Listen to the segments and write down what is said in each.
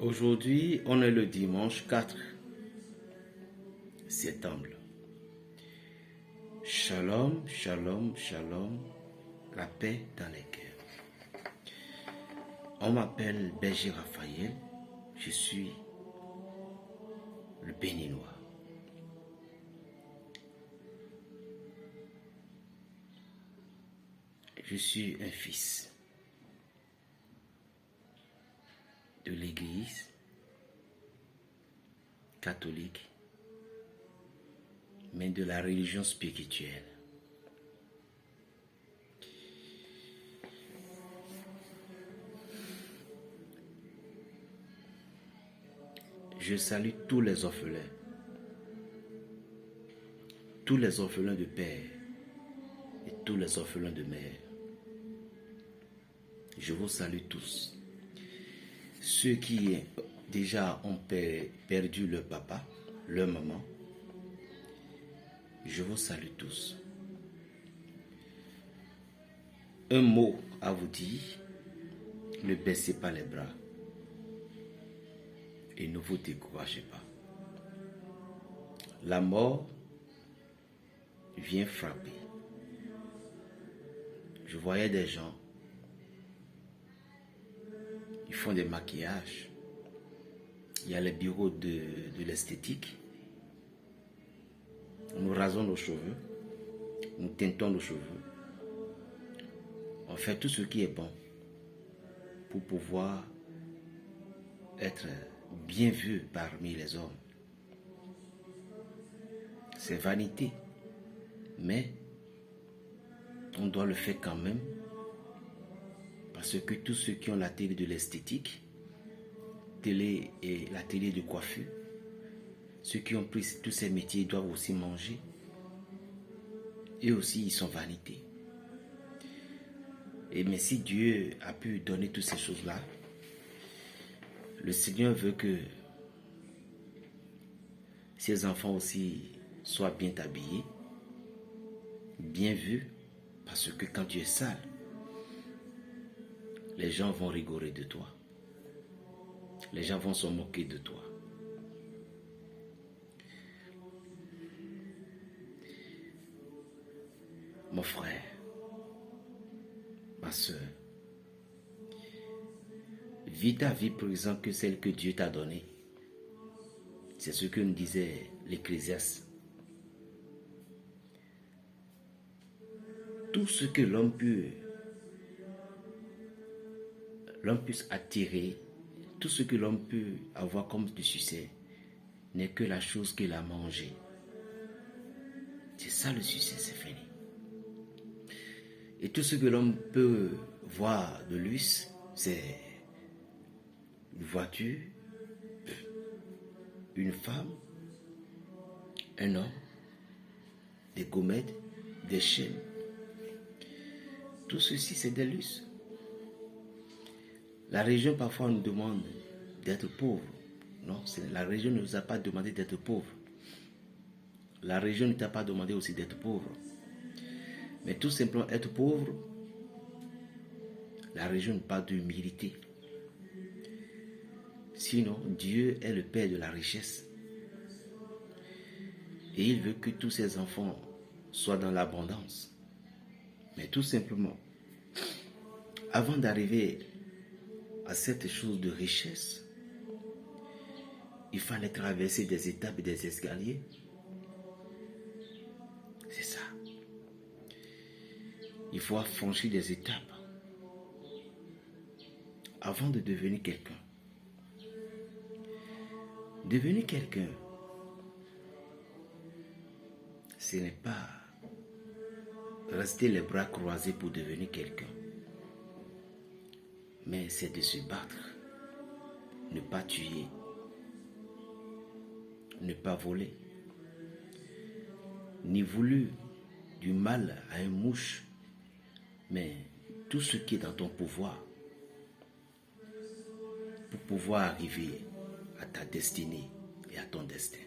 Aujourd'hui, on est le dimanche 4 septembre. Shalom, shalom, shalom, la paix dans les cœurs. On m'appelle Berger Raphaël, je suis le béninois. Je suis un fils de l'Église catholique, mais de la religion spirituelle. Je salue tous les orphelins de père et tous les orphelins de mère. Je vous salue tous. Ceux qui déjà ont perdu leur papa, leur maman, je vous salue tous. Un mot à vous dire, ne baissez pas les bras et ne vous découragez pas. La mort vient frapper. Je voyais des gens, ils font des maquillages. Il y a les bureaux de l'esthétique. Nous rasons nos cheveux, nous teintons nos cheveux. On fait tout ce qui est bon pour pouvoir être bien vu parmi les hommes. C'est vanité, mais on doit le faire quand même, parce que tous ceux qui ont l'atelier de l'esthétique, l'atelier de coiffure, ceux qui ont pris tous ces métiers doivent aussi manger. Eux aussi, ils sont vanité. Mais si Dieu a pu donner toutes ces choses-là, le Seigneur veut que ses enfants aussi soient bien habillés, bien vus, parce que quand tu es sale, les gens vont rigoler de toi. Les gens vont se moquer de toi. Mon frère, ma soeur, vis ta vie pour exemple que celle que Dieu t'a donnée. C'est ce que nous disait l'Ecclésiaste. Tout ce que l'homme puisse attirer, tout ce que l'homme peut avoir comme du succès, n'est que la chose qu'il a mangée. C'est ça le succès, c'est fini. Et tout ce que l'homme peut voir de luxe, c'est une voiture, une femme, un homme, des gommettes, des chaînes. Tout ceci, c'est des luxes. La religion parfois nous demande d'être pauvres. Non, la religion ne nous a pas demandé d'être pauvres. La religion ne t'a pas demandé aussi d'être pauvre. Mais tout simplement être pauvre, la religion nous parle d'humilité. Sinon, Dieu est le Père de la richesse. Et il veut que tous ses enfants soient dans l'abondance. Mais tout simplement, avant d'arriver à cette chose de richesse, il fallait traverser des étapes et des escaliers. C'est ça. Il faut franchir des étapes avant de devenir quelqu'un. Devenir quelqu'un, ce n'est pas rester les bras croisés pour devenir quelqu'un, mais c'est de se battre, ne pas tuer, ne pas voler, ni vouloir du mal à une mouche, mais tout ce qui est dans ton pouvoir pour pouvoir arriver à ta destinée et à ton destin.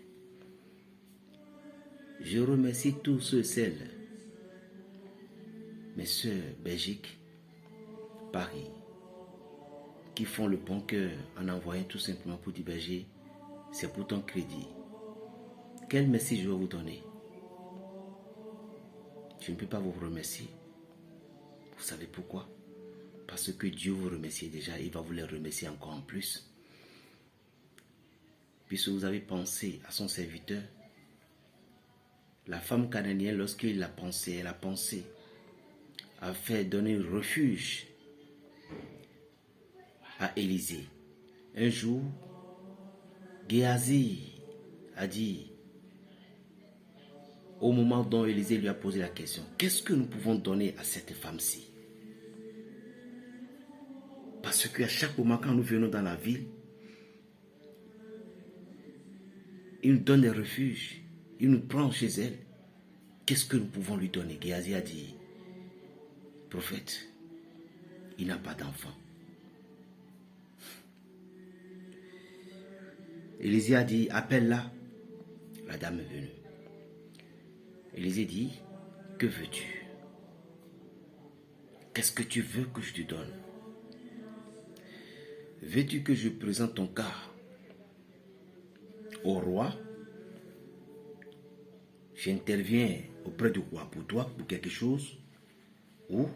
Je remercie tous ceux et celles, mes sœurs Belgique, Paris, qui font le bon cœur en envoyant tout simplement pour dire, berger, c'est pour ton crédit. Quel merci je vais vous donner? Je ne peux pas vous remercier. Vous savez pourquoi? Parce que Dieu vous remercie déjà, il va vous les remercier encore en plus. Puisque vous avez pensé à son serviteur, la femme cananéenne, lorsqu'il a pensé, elle a pensé à faire donner refuge à Élisée. Un jour, Géasi a dit, au moment dont Élisée lui a posé la question, qu'est-ce que nous pouvons donner à cette femme-ci? Parce qu'à chaque moment, quand nous venons dans la ville, il nous donne des refuges, il nous prend chez elle. Qu'est-ce que nous pouvons lui donner? Géasi a dit, prophète, il n'a pas d'enfant. Élisée a dit, appelle-la. La dame est venue. Élisée dit, que veux-tu? Qu'est-ce que tu veux que je te donne? Veux-tu que je présente ton cas au roi? J'interviens auprès du roi pour toi, pour quelque chose? Ou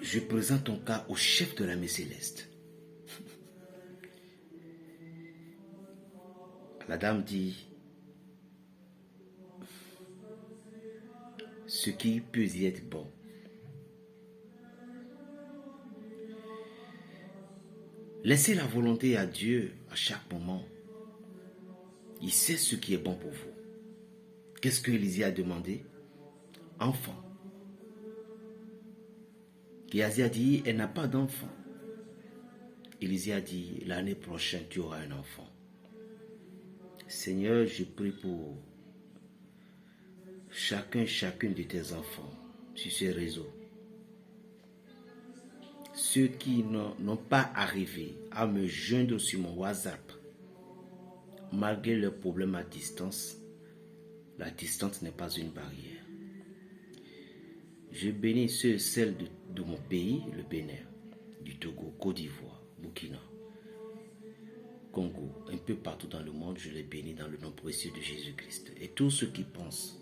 je présente ton cas au chef de l'armée céleste? La dame dit, ce qui peut y être bon. Laissez la volonté à Dieu à chaque moment. Il sait ce qui est bon pour vous. Qu'est-ce que Élisée a demandé? Enfant. Géasi a dit, elle n'a pas d'enfant. Élisée a dit, l'année prochaine, tu auras un enfant. Seigneur, je prie pour chacune de tes enfants sur ces réseaux. Ceux qui n'ont pas arrivé à me joindre sur mon WhatsApp, malgré leurs problèmes à distance, la distance n'est pas une barrière. Je bénis ceux et celles de mon pays, le Bénin, du Togo, Côte d'Ivoire, Burkina, Congo, un peu partout dans le monde, je les bénis dans le nom précieux de Jésus-Christ. Et tous ceux qui pensent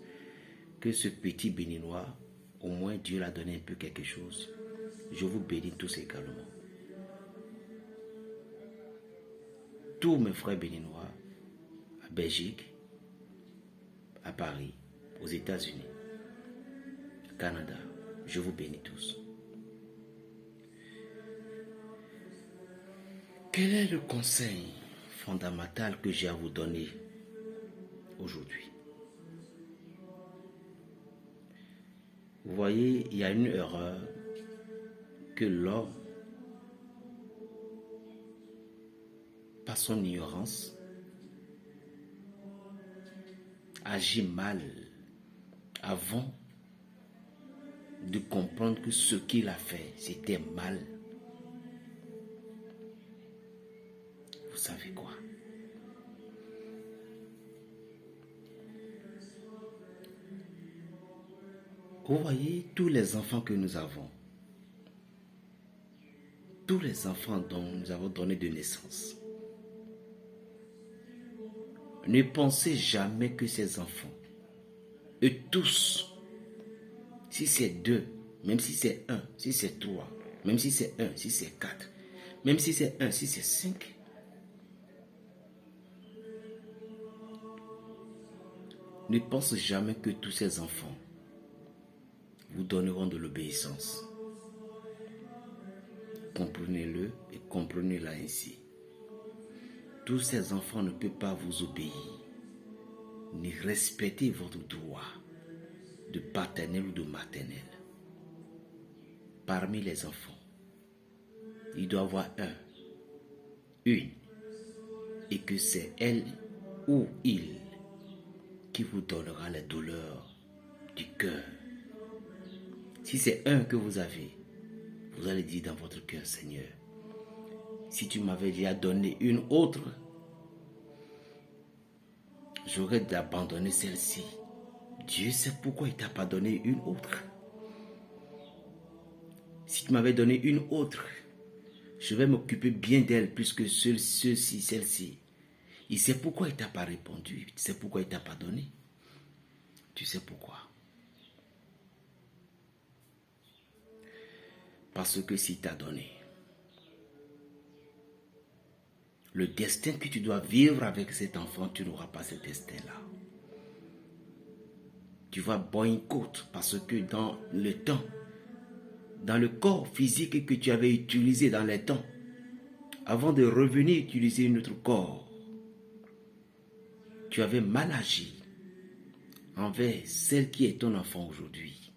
que ce petit béninois, au moins Dieu l'a donné un peu quelque chose, je vous bénis tous également. Tous mes frères béninois, à Belgique, à Paris, aux États-Unis, au Canada, je vous bénis tous. Quel est le conseil fondamental que j'ai à vous donner aujourd'hui? Vous voyez, il y a une erreur que l'homme, par son ignorance, agit mal avant de comprendre que ce qu'il a fait, c'était mal. Vous savez quoi? Vous voyez tous les enfants que nous avons, tous les enfants dont nous avons donné de naissance. Ne pensez jamais que ces enfants, eux tous, si c'est 2, même si c'est 1, si c'est 3, même si c'est 1, si c'est 4, même si c'est 1, si c'est 5, ne pense jamais que tous ces enfants vous donneront de l'obéissance. Comprenez-le et comprenez-la ainsi. Tous ces enfants ne peuvent pas vous obéir, ni respecter votre droit de paternel ou de maternel. Parmi les enfants, il doit y avoir une, et que c'est elle ou il qui vous donnera les douleurs du cœur. Si c'est un que vous avez, vous allez dire dans votre cœur, Seigneur, si tu m'avais déjà donné une autre, j'aurais abandonné celle-ci. Dieu sait pourquoi il ne t'a pas donné une autre. Si tu m'avais donné une autre, je vais m'occuper bien d'elle plus que celle-ci, celle-ci. Il sait pourquoi il ne t'a pas répondu. Tu sais pourquoi il ne t'a pas donné. Tu sais pourquoi. Parce que s'il t'a donné, le destin que tu dois vivre avec cet enfant, tu n'auras pas ce destin-là. Tu vas boycotter parce que dans le temps, dans le corps physique que tu avais utilisé dans les temps, avant de revenir utiliser notre corps, tu avais mal agi envers celle qui est ton enfant aujourd'hui.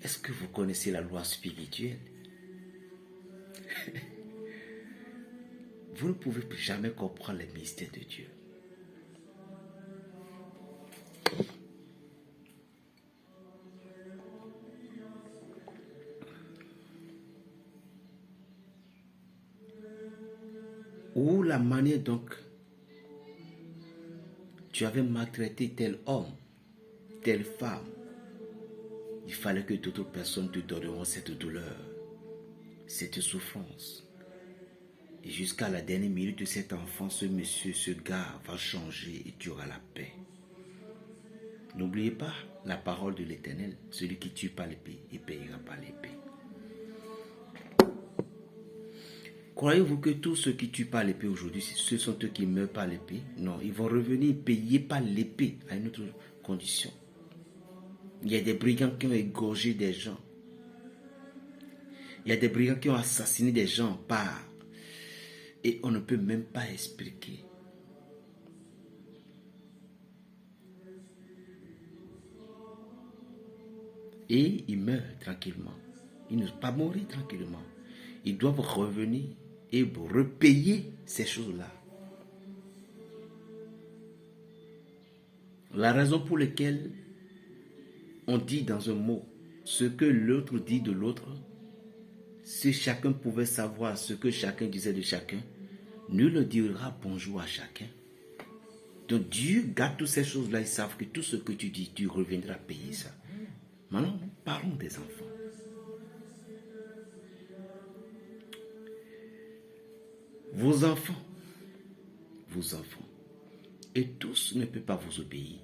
Est-ce que vous connaissez la loi spirituelle? Vous ne pouvez jamais comprendre les mystères de Dieu. Ou la manière donc tu avais maltraité tel homme, telle femme, il fallait que d'autres personnes te donneront cette douleur, cette souffrance. Et jusqu'à la dernière minute de cet enfant, ce monsieur, ce gars va changer et tu auras la paix. N'oubliez pas la parole de l'Éternel. Celui qui tue par l'épée, il payera par l'épée. Croyez-vous que tous ceux qui tuent par l'épée aujourd'hui, ce sont eux qui meurent par l'épée? Non, ils vont revenir payer par l'épée à une autre condition. Il y a des brigands qui ont égorgé des gens. Il y a des brigands qui ont assassiné des gens par... Et on ne peut même pas expliquer. Et ils meurent tranquillement. Ils ne sont pas mourir tranquillement. Ils doivent revenir et repayer ces choses-là. La raison pour laquelle on dit dans un mot ce que l'autre dit de l'autre, si chacun pouvait savoir ce que chacun disait de chacun, nul ne dira bonjour à chacun. Donc Dieu garde toutes ces choses-là, ils savent que tout ce que tu dis, tu reviendras payer ça. Maintenant, parlons des enfants. Vos enfants, et tous ne peuvent pas vous obéir.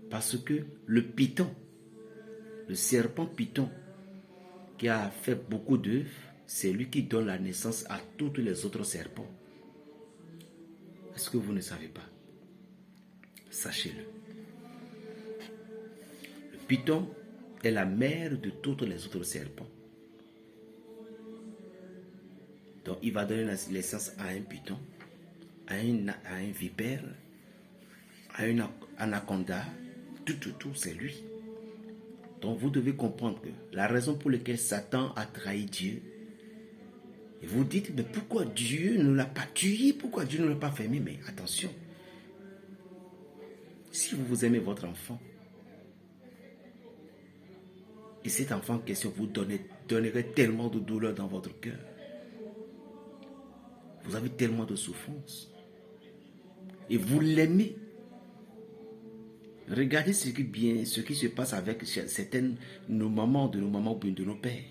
Parce que le python, le serpent python, qui a fait beaucoup d'œufs, c'est lui qui donne la naissance à tous les autres serpents. Est-ce que vous ne savez pas? Sachez-le. Le python est la mère de tous les autres serpents. Donc il va donner la naissance à un python, à un vipère, à un anaconda, tout, c'est lui. Donc vous devez comprendre que la raison pour laquelle Satan a trahi Dieu, et vous dites, mais pourquoi Dieu ne l'a pas tué? Pourquoi Dieu ne l'a pas fermé? Mais attention, si vous aimez votre enfant, et cet enfant en question vous donnerait tellement de douleur dans votre cœur, vous avez tellement de souffrance, et vous l'aimez. Regardez ce qui se passe avec certaines nos mamans, de nos pères.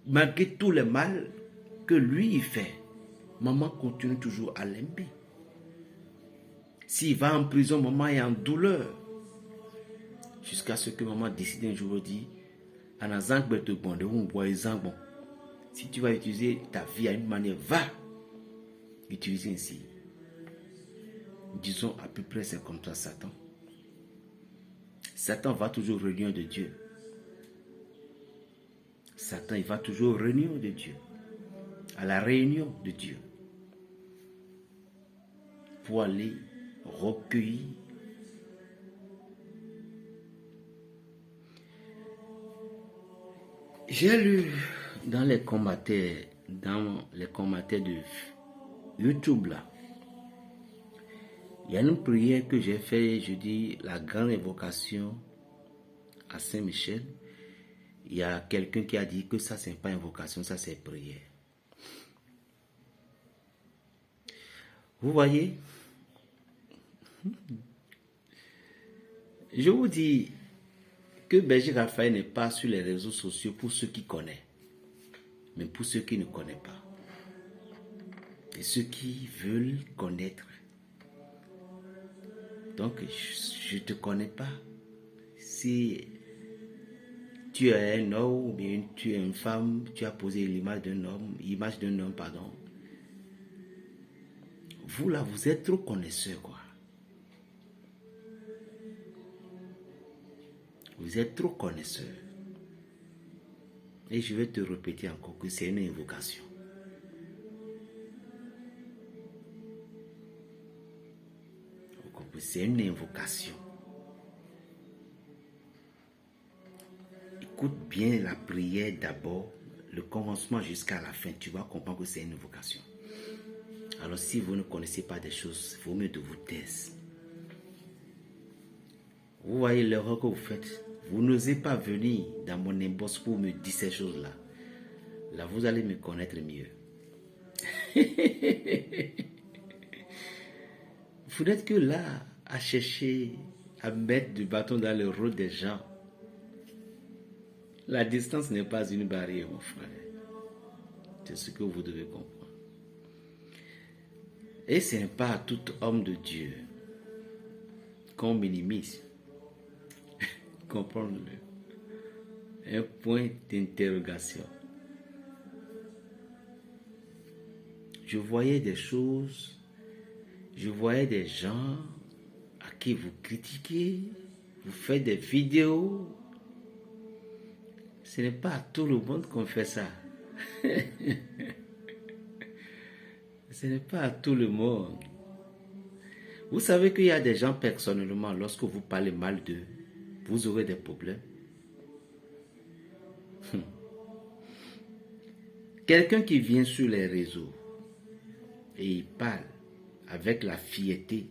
Malgré tout le mal que lui il fait, maman continue toujours à l'aimer. S'il va en prison, maman est en douleur. Jusqu'à ce que maman décide un jour, dit, si tu vas utiliser ta vie à une manière, va utiliser ainsi. Disons à peu près c'est comme ça Satan. Satan va toujours réunion de Dieu. Satan, il va toujours réunion de Dieu. À la réunion de Dieu. Pour aller recueillir. J'ai lu dans les commentaires de YouTube là. Il y a une prière que j'ai faite, je dis la grande invocation à Saint-Michel. Il y a quelqu'un qui a dit que ça, c'est pas invocation, ça, c'est prière. Vous voyez, je vous dis que Berger Raphaël n'est pas sur les réseaux sociaux pour ceux qui connaissent, mais pour ceux qui ne connaissent pas. Et ceux qui veulent connaître. Donc, je ne te connais pas. Si tu es un homme ou bien tu es une femme, tu as posé l'image d'un homme, pardon. Vous là, vous êtes trop connaisseurs, quoi. Vous êtes trop connaisseurs. Et je vais te répéter encore que c'est une invocation. C'est une invocation. Écoute bien la prière d'abord, le commencement jusqu'à la fin. Tu vas comprendre que c'est une invocation. Alors si vous ne connaissez pas des choses, il vaut mieux de vous taire. Vous voyez l'erreur que vous faites. Vous n'osez pas venir dans mon inbox pour me dire ces choses-là. Là, vous allez me connaître mieux. Vous n'êtes que là à chercher à mettre du bâton dans le rôle des gens. La distance n'est pas une barrière, mon frère. C'est ce que vous devez comprendre. Et ce n'est pas à tout homme de Dieu qu'on minimise. Comprendre-le. Un point d'interrogation. Je voyais des choses, je voyais des gens à qui vous critiquez, vous faites des vidéos. Ce n'est pas à tout le monde qu'on fait ça. Ce n'est pas à tout le monde. Vous savez qu'il y a des gens personnellement, lorsque vous parlez mal d'eux, vous aurez des problèmes. Quelqu'un qui vient sur les réseaux et il parle avec la fierté,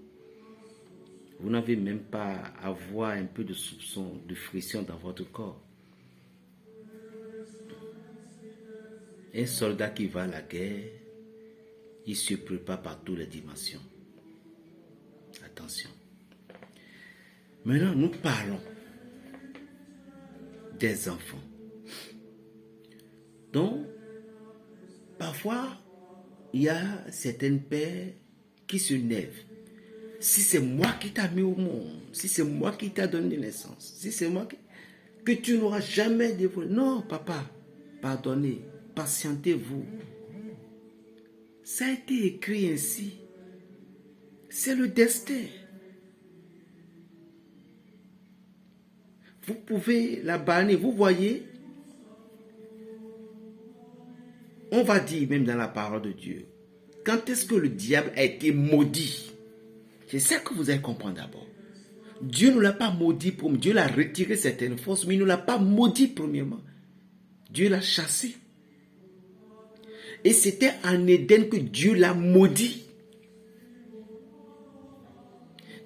vous n'avez même pas à avoir un peu de soupçon, de frisson dans votre corps. Un soldat qui va à la guerre, il se prépare par toutes les dimensions. Attention. Maintenant, nous parlons des enfants. Donc, parfois, il y a certaines pères qui se lèvent. Si c'est moi qui t'ai mis au monde, si c'est moi qui t'ai donné naissance, si c'est moi que tu n'auras jamais dévoilé. Non, papa, pardonnez, patientez-vous. Ça a été écrit ainsi. C'est le destin. Vous pouvez la banner. Vous voyez, on va dire même dans la parole de Dieu, quand est-ce que le diable a été maudit? C'est ça que vous allez comprendre d'abord. Dieu ne l'a pas maudit, Dieu l'a retiré certaines forces, mais il ne l'a pas maudit premièrement. Dieu l'a chassé. Et c'était en Éden que Dieu l'a maudit.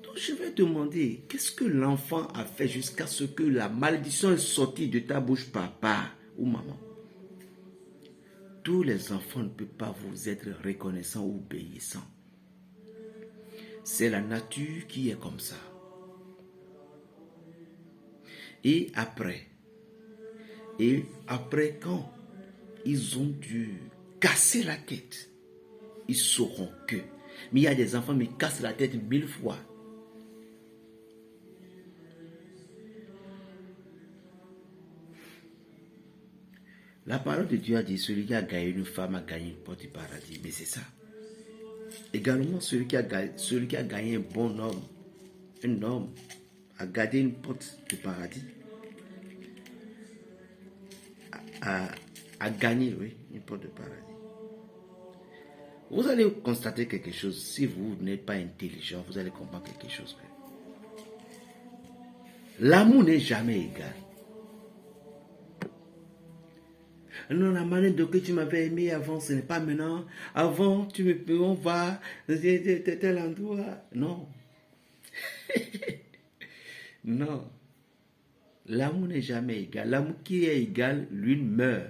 Donc je vais demander, qu'est-ce que l'enfant a fait jusqu'à ce que la malédiction est sortie de ta bouche, papa ou maman? Tous les enfants ne peuvent pas vous être reconnaissants ou obéissants. C'est la nature qui est comme ça. Et après quand ils ont dû casser la tête, ils sauront que. Mais il y a des enfants qui cassent la tête 1000 fois. La parole de Dieu a dit, celui qui a gagné une femme a gagné une porte du paradis. Mais c'est ça. Également, celui qui a gagné un bon homme, un homme, a gardé une porte du paradis. A gagné, oui, une porte de paradis. Vous allez constater quelque chose. Si vous n'êtes pas intelligent, vous allez comprendre quelque chose. L'amour n'est jamais égal. Non, la manière dont tu m'avais aimé avant, ce n'est pas maintenant. Avant, on va tel endroit. Non. Non. L'amour n'est jamais égal. L'amour qui est égal, lui meurt.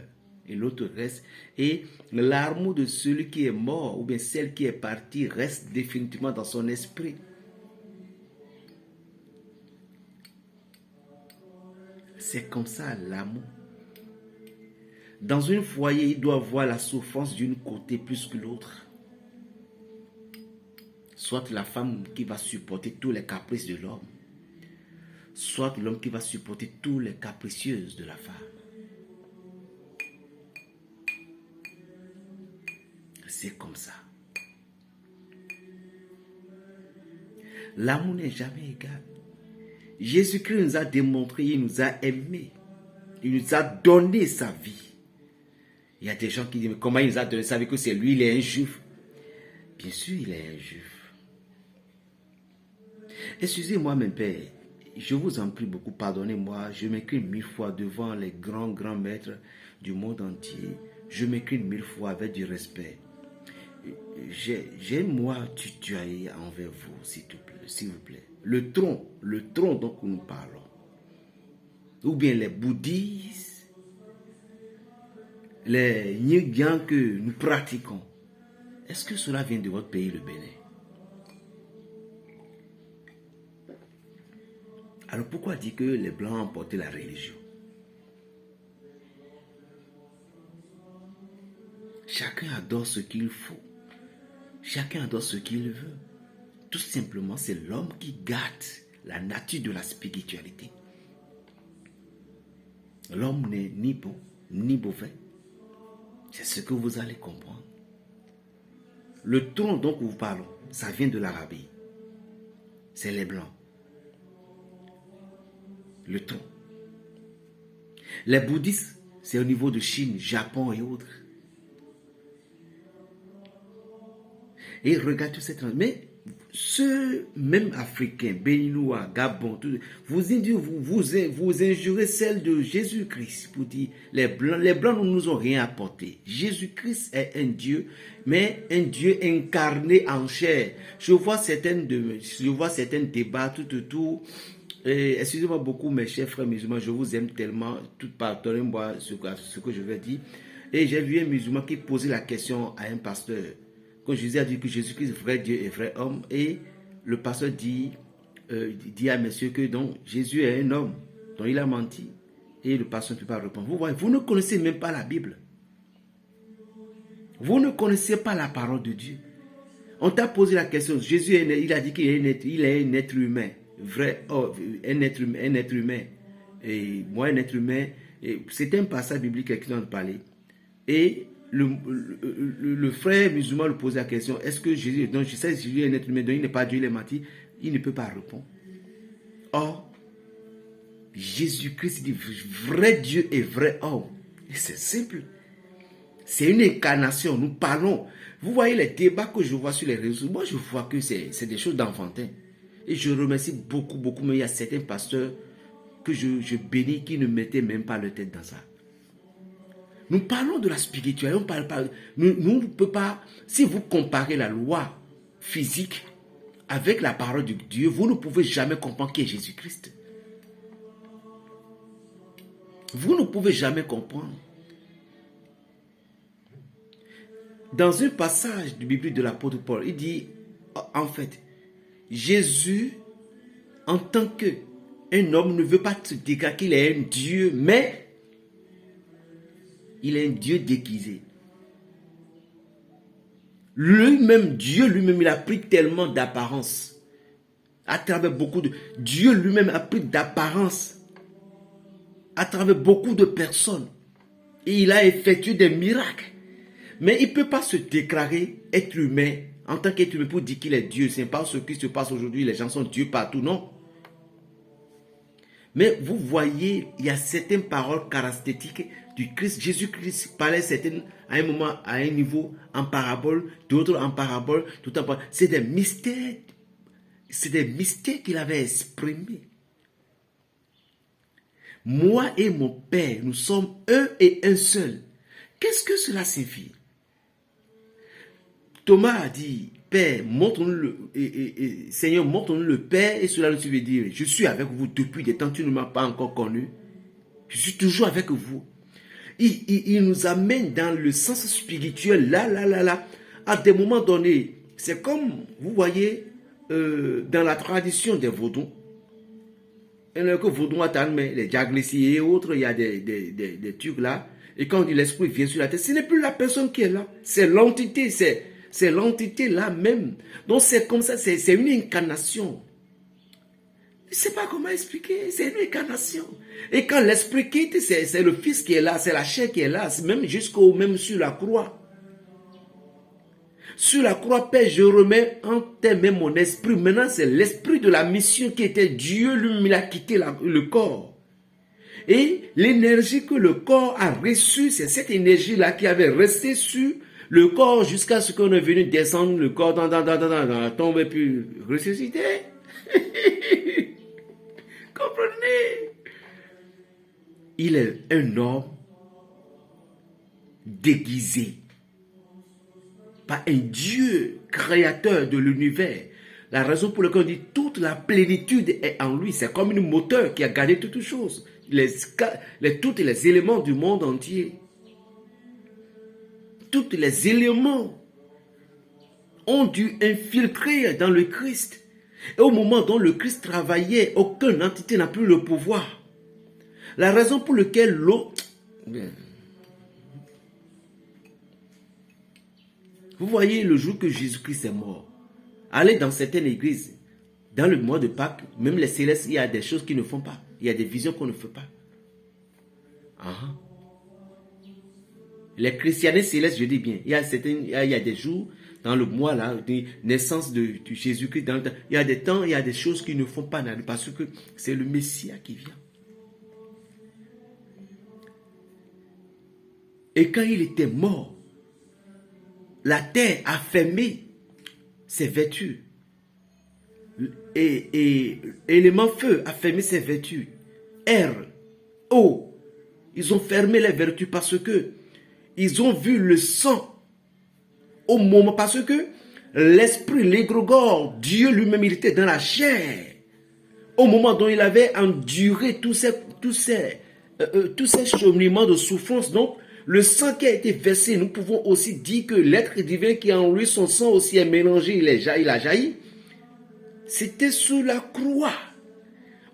et l'autre reste. Et l'amour de celui qui est mort ou bien celle qui est partie reste définitivement dans son esprit. C'est comme ça l'amour. Dans un foyer, il doit voir la souffrance d'une côté plus que l'autre. Soit la femme qui va supporter tous les caprices de l'homme, soit l'homme qui va supporter tous les capricieuses de la femme. C'est comme ça. L'amour n'est jamais égal. Jésus-Christ nous a démontré, il nous a aimés. Il nous a donné sa vie. Il y a des gens qui disent, mais comment il nous a donné sa vie, que c'est lui, il est un juif. Bien sûr, il est un juif. Excusez-moi, mon père, je vous en prie beaucoup, pardonnez-moi, je m'écris 1000 fois devant les grands maîtres du monde entier. Je m'écris 1000 fois avec du respect. J'ai moi tutoyer envers vous, s'il vous plaît. Le tronc dont nous parlons, ou bien les bouddhistes, les yin-yang que nous pratiquons, est-ce que cela vient de votre pays, le Bénin? Alors pourquoi dire que les Blancs ont emporté la religion? Chacun adore ce qu'il faut. Chacun adore ce qu'il veut. Tout simplement, c'est l'homme qui gâte la nature de la spiritualité. L'homme n'est ni bon, ni mauvais. C'est ce que vous allez comprendre. Le tronc dont nous parlons, ça vient de l'Arabie. C'est les Blancs. Le tronc. Les bouddhistes, c'est au niveau de Chine, Japon et autres. Et regarde tout cette... Mais ceux même africains, béninois, Gabon, vous injurez celle de Jésus-Christ pour dire les Blancs ne nous ont rien apporté. Jésus-Christ est un Dieu, mais un Dieu incarné en chair. Je vois certains débats tout. Excusez-moi beaucoup mes chers frères musulmans, je vous aime tellement, pardonnez-moi ce que je vais dire. Et j'ai vu un musulman qui posait la question à un pasteur. Quand Jésus a dit que Jésus-Christ est vrai Dieu et vrai homme, et le pasteur dit à monsieur que donc Jésus est un homme, donc il a menti, et le pasteur ne peut pas répondre. Vous voyez, vous ne connaissez même pas la Bible. Vous ne connaissez pas la parole de Dieu. On t'a posé la question, Jésus, il a dit qu'il est un être humain, vrai, un être humain, et moi un être humain, c'est un passage biblique qui en parlait, et le frère musulman lui posait la question, est-ce que Jésus, donc je sais que Jésus est un être humain, donc il n'est pas Dieu, il est menti, il ne peut pas répondre. Or, Jésus-Christ dit vrai Dieu et vrai homme. Et c'est simple. C'est une incarnation, nous parlons. Vous voyez les débats que je vois sur les réseaux, moi je vois que c'est des choses d'enfantin. Et je remercie beaucoup, mais il y a certains pasteurs que je bénis qui ne mettaient même pas leur tête dans ça. Nous parlons de la spiritualité, on parle pas. Nous ne pouvons pas. Si vous comparez la loi physique avec la parole de Dieu, vous ne pouvez jamais comprendre qui est Jésus-Christ. Vous ne pouvez jamais comprendre. Dans un passage du Bible de l'apôtre Paul, il dit, en fait, Jésus, en tant qu'un homme, ne veut pas se déclarer qu'il est un Dieu, mais il est un Dieu déguisé. Lui-même, Dieu lui-même, il a pris tellement d'apparence. À travers beaucoup de... Dieu lui-même a pris d'apparence. À travers beaucoup de personnes. Et il a effectué des miracles. Mais il ne peut pas se déclarer être humain en tant qu'être humain pour dire qu'il est Dieu. Ce n'est pas ce qui se passe aujourd'hui. Les gens sont Dieu partout, non. Mais vous voyez, il y a certaines paroles caractéristiques du Christ. Jésus-Christ parlait certaines à un moment, à un niveau, en parabole, d'autres en parabole, tout en parabole. C'est des mystères. C'est des mystères qu'il avait exprimés. Moi et mon Père, nous sommes un et un seul. Qu'est-ce que cela signifie? Thomas a dit, Père, Seigneur, montre-nous le Père, et cela veut dire, je suis avec vous depuis des temps, tu ne m'as pas encore connu. Je suis toujours avec vous. Il nous amène dans le sens spirituel, là. À des moments donnés, c'est comme, vous voyez, dans la tradition des Vaudous, et que Vaudou attend, mais les Diaglissi et autres, il y a des trucs là. Et quand l'esprit vient sur la tête, ce n'est plus la personne qui est là. C'est l'entité, c'est l'entité là même. Donc c'est comme ça, c'est une incarnation. Je ne sais pas comment expliquer, c'est une incarnation. Et quand l'esprit quitte, c'est le Fils qui est là, c'est la chair qui est là, même même sur la croix. Sur la croix, Père, je remets en tes mains mon esprit. Maintenant, c'est l'esprit de la mission qui était Dieu, lui, il a quitté le corps. Et l'énergie que le corps a reçue, c'est cette énergie-là qui avait resté sur le corps jusqu'à ce qu'on est venu descendre le corps dans la tombe et puis ressusciter. Comprenez? Il est un homme déguisé par un Dieu créateur de l'univers. La raison pour laquelle on dit toute la plénitude est en lui. C'est comme un moteur qui a gardé toutes choses. Tous les éléments du monde entier. Tous les éléments ont dû infiltrer dans le Christ. Et au moment dont le Christ travaillait, aucune entité n'a plus le pouvoir. La raison pour laquelle l'eau... Vous voyez le jour que Jésus-Christ est mort. Allez dans certaines églises, dans le mois de Pâques, même les célestes, il y a des choses qu'ils ne font pas. Il y a des visions qu'on ne fait pas. Les chrétiens célestes, je dis bien, il y a des jours, dans le mois là, de naissance de Jésus-Christ, il y a des temps, il y a des choses qu'ils ne font pas, parce que c'est le Messie qui vient. Et quand il était mort, la terre a fermé ses vertus. Et l'élément feu a fermé ses vertus. Air, eau, ils ont fermé les vertus parce que ils ont vu le sang au moment, parce que l'esprit, l'égrégore, Dieu lui-même, il était dans la chair. Au moment dont il avait enduré tous ces cheminements de souffrance, donc le sang qui a été versé, nous pouvons aussi dire que l'être divin qui est en lui, son sang aussi est mélangé, il a jailli. C'était sous la croix.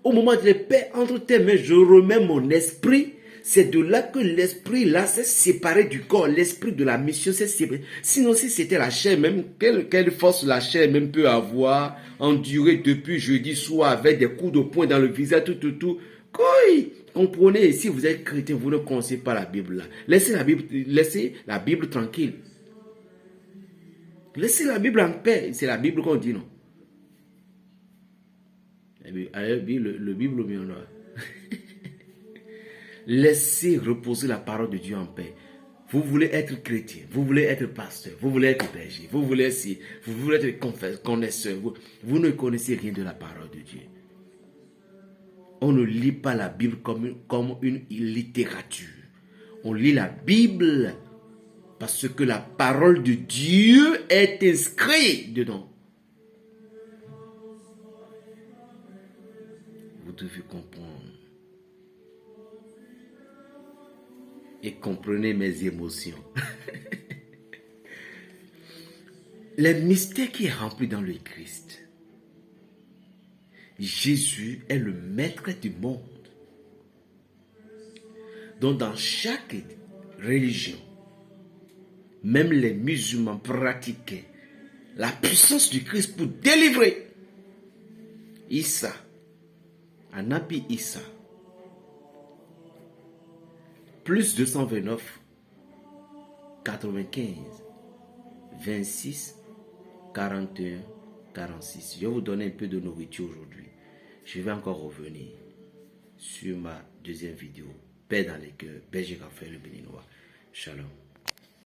Au moment de Père, entre tes mains, je remets mon esprit. C'est de là que l'esprit là s'est séparé du corps. L'esprit de la mission s'est séparé. Sinon, si c'était la chair même, quelle force la chair même peut avoir enduré depuis jeudi soir avec des coups de poing dans le visage, tout. Comprenez, si vous êtes chrétien, vous ne connaissez pas la Bible là. Laissez la Bible tranquille. Laissez la Bible en paix. C'est la Bible qu'on dit, non? Le Bible mieux là. Laissez reposer la parole de Dieu en paix. Vous voulez être chrétien, vous voulez être pasteur, vous voulez être berger, vous voulez être connaisseur. Vous ne connaissez rien de la parole de Dieu. On ne lit pas la Bible comme une littérature. On lit la Bible parce que la parole de Dieu est inscrite dedans. Vous devez comprendre. Et comprenez mes émotions. Les mystères qui est rempli dans le Christ. Jésus est le maître du monde. Donc dans chaque religion, même les musulmans pratiquaient la puissance du Christ pour délivrer. Issa, Anabi Issa, plus 229, 95, 26, 41, 46. Je vais vous donner un peu de nourriture aujourd'hui. Je vais encore revenir sur ma deuxième vidéo. Paix dans les cœurs. Berger Raphaël le Béninois. Shalom.